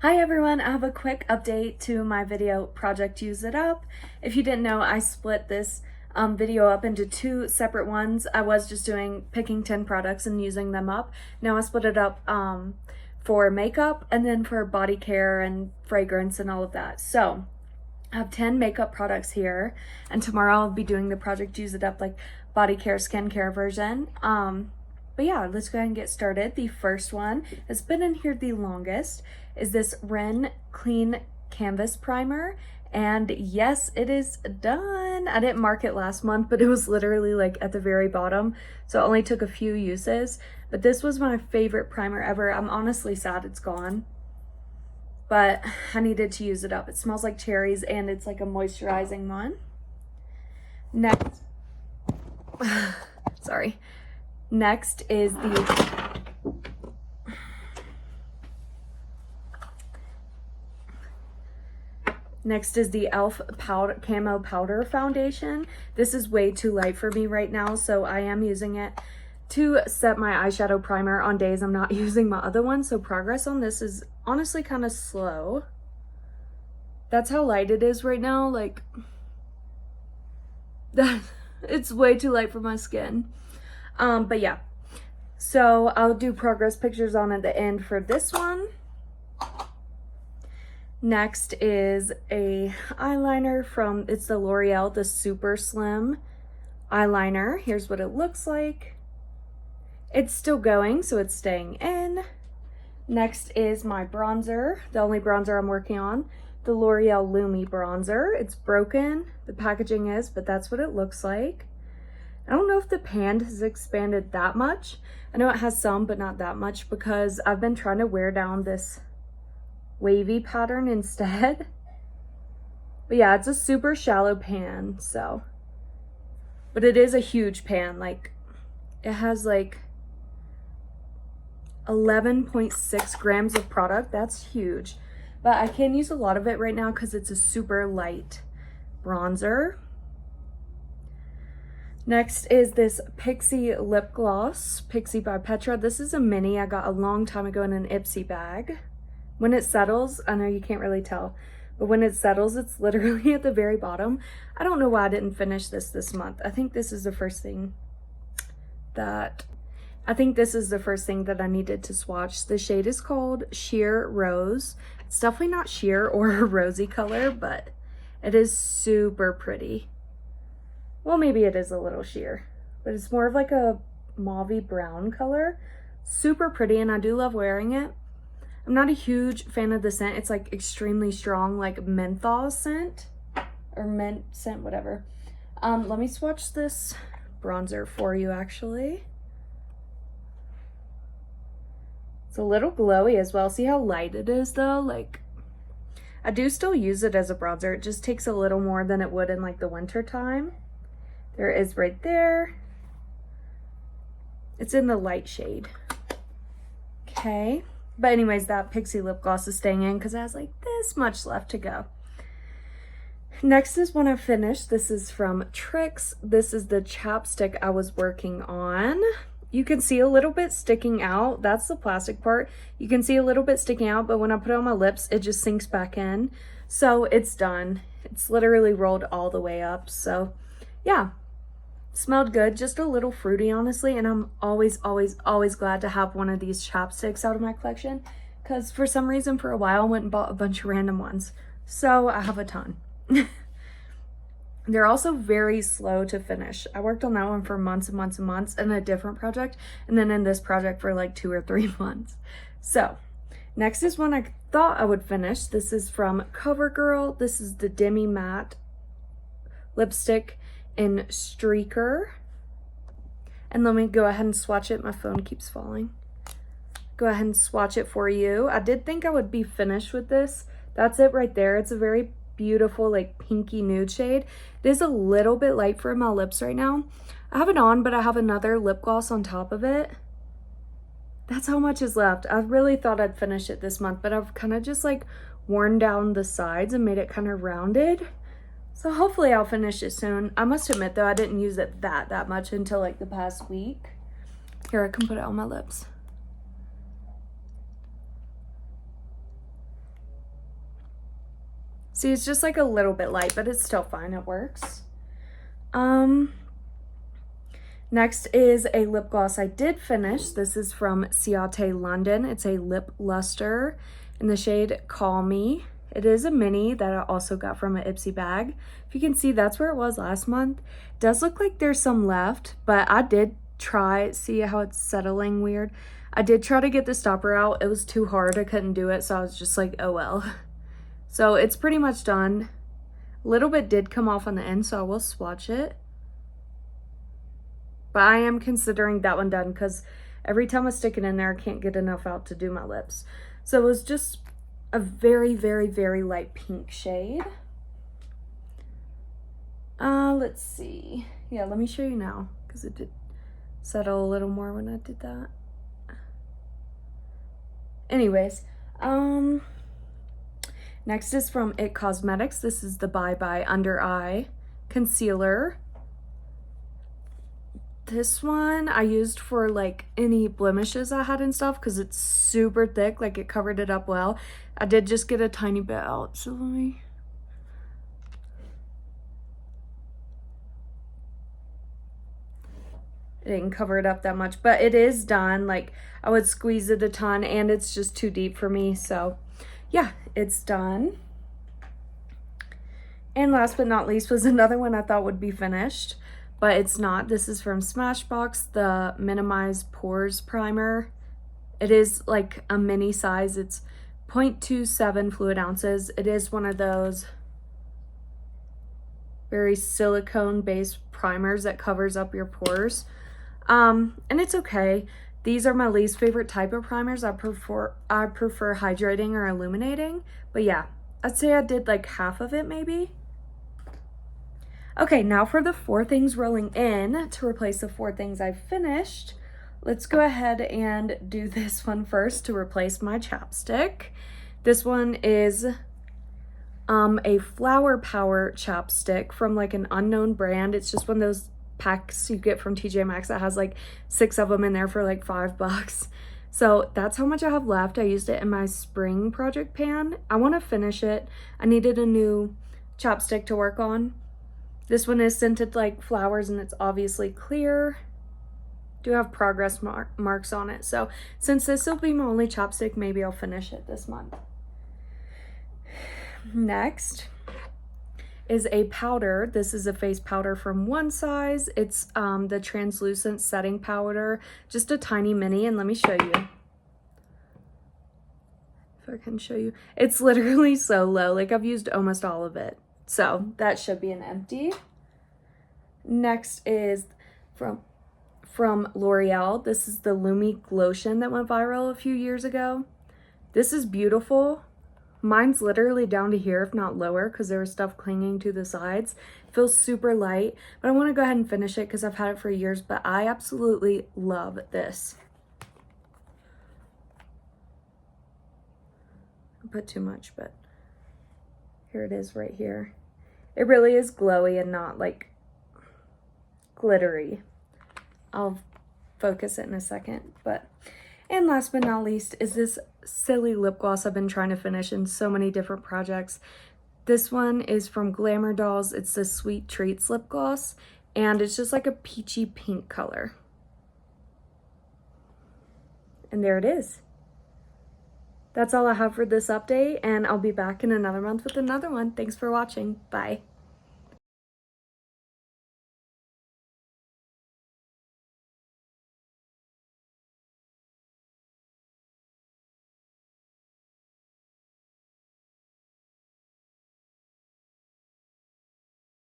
Hi everyone, I have a quick update to my video project Use It Up. If you didn't know, I split this video up into two separate ones. I was just picking 10 products and using them up. Now I split it up for makeup and then for body care and fragrance and all of that. So I have 10 makeup products here, and tomorrow I'll be doing the project Use It Up like body care, skincare version. But yeah, let's go ahead and get started. The first one has been in here the longest is this Ren Clean Canvas Primer. And yes, it is done. I didn't mark it last month, but it was literally like at the very bottom. So it only took a few uses. But this was my favorite primer ever. I'm honestly sad it's gone, but I needed to use it up. It smells like cherries and it's like a moisturizing one. Next, sorry. Next is the e.l.f. powder, Camo Powder Foundation. This is way too light for me right now, so I am using it to set my eyeshadow primer on days I'm not using my other one. So progress on this is honestly kind of slow. That's how light it is right now. Like, it's way too light for my skin. But yeah, so I'll do progress pictures on at the end for this one. Next is a eyeliner from, it's the L'Oreal, the Super Slim eyeliner. Here's what it looks like. It's still going, so it's staying in. Next is my bronzer, the only bronzer I'm working on, the L'Oreal Lumi bronzer. It's broken, the packaging is, but that's what it looks like. I don't know if the pan has expanded that much. I know it has some, but not that much, because I've been trying to wear down this wavy pattern instead. But yeah, it's a super shallow pan, so. But it is a huge pan. Like, it has like 11.6 grams of product. That's huge. But I can't use a lot of it right now because it's a super light bronzer. Next is this Pixi lip gloss, Pixi by Petra. This is a mini I got a long time ago in an Ipsy bag. When it settles, I know you can't really tell, but when it settles, it's literally at the very bottom. I don't know why I didn't finish this month. I think this is the first thing that I needed to swatch. The shade is called Sheer Rose. It's definitely not sheer or a rosy color, but it is super pretty. Well, maybe it is a little sheer, but it's more of like a mauvey brown color. Super pretty, and I do love wearing it. I'm not a huge fan of the scent. It's like extremely strong, like menthol scent or mint scent, whatever. Let me swatch this bronzer for you actually. It's a little glowy as well. See how light it is though? Like, I do still use it as a bronzer. It just takes a little more than it would in like the winter time. There it is right there. It's in the light shade. Okay. But anyways, that Pixi lip gloss is staying in because it has like this much left to go. Next is one I've finished. This is from Trix. This is the chapstick I was working on. You can see a little bit sticking out. That's the plastic part. You can see a little bit sticking out, but when I put it on my lips, it just sinks back in. So it's done. It's literally rolled all the way up. So yeah. Smelled good, just a little fruity honestly, and I'm always glad to have one of these chapsticks out of my collection because for some reason for a while I went and bought a bunch of random ones, so I have a ton. They're also very slow to finish. I worked on that one for months and months and months in a different project, and then in this project for like 2 or 3 months. So next is one I thought I would finish. This is from CoverGirl. This is the Demi Matte lipstick in Streaker, and let me go ahead and swatch it. My phone keeps falling. Go ahead and swatch it for you. I did think I would be finished with this. That's it right there. It's a very beautiful like pinky nude shade. It is a little bit light for my lips right now. I have it on, but I have another lip gloss on top of it. That's how much is left. I really thought I'd finish it this month, but I've kind of just like worn down the sides and made it kind of rounded. So hopefully I'll finish it soon. I must admit though, I didn't use it that much until like the past week. Here, I can put it on my lips. See, it's just like a little bit light, but it's still fine. It works. Next is a lip gloss I did finish. This is from Ciate London. It's a lip luster in the shade Call Me. It is a mini that I also got from an Ipsy bag. If you can see, that's where it was last month. It does look like there's some left, but I did try, see how it's settling weird. I did try to get the stopper out. It was too hard. I couldn't do it, so I was just like, oh well. So it's pretty much done. A little bit did come off on the end, so I will swatch it. But I am considering that one done because every time I stick it in there, I can't get enough out to do my lips. So it was just a very, very, very light pink shade. Let's see. Yeah, let me show you now because it did settle a little more when I did that. Anyways, next is from IT Cosmetics. This is the Bye Bye Under Eye Concealer. This one I used for like any blemishes I had and stuff because it's super thick, like it covered it up well. I did just get a tiny bit out, so let me... It didn't cover it up that much, but it is done. Like I would squeeze it a ton and it's just too deep for me, so yeah, it's done. And last but not least was another one I thought would be finished, but it's not. This is from Smashbox, the Minimize Pores Primer. It is like a mini size. It's 0.27 fluid ounces. It is one of those very silicone-based primers that covers up your pores. And it's okay. These are my least favorite type of primers. I prefer hydrating or illuminating. But yeah, I'd say I did like half of it maybe. Okay, now for the 4 things rolling in to replace the 4 things I finished. Let's go ahead and do this one first to replace my chapstick. This one is a Flower Power chapstick from like an unknown brand. It's just one of those packs you get from TJ Maxx that has like 6 of them in there for like $5. So that's how much I have left. I used it in my spring project pan. I want to finish it. I needed a new chapstick to work on. This one is scented like flowers and it's obviously clear. Do have progress marks on it. So since this will be my only chapstick, maybe I'll finish it this month. Next is a powder. This is a face powder from One Size. It's the translucent setting powder, just a tiny mini, and let me show you. If I can show you. It's literally so low, like I've used almost all of it. So that should be an empty. Next is from L'Oreal. This is the Lumi Glotion that went viral a few years ago. This is beautiful. Mine's literally down to here, if not lower, because there was stuff clinging to the sides. It feels super light, but I want to go ahead and finish it because I've had it for years, but I absolutely love this. I put too much, but here it is right here. It really is glowy and not like glittery. I'll focus it in a second, but... And last but not least is this silly lip gloss I've been trying to finish in so many different projects. This one is from Glamour Dolls. It's the Sweet Treats lip gloss, and it's just like a peachy pink color. And there it is. That's all I have for this update, and I'll be back in another month with another one. Thanks for watching. Bye.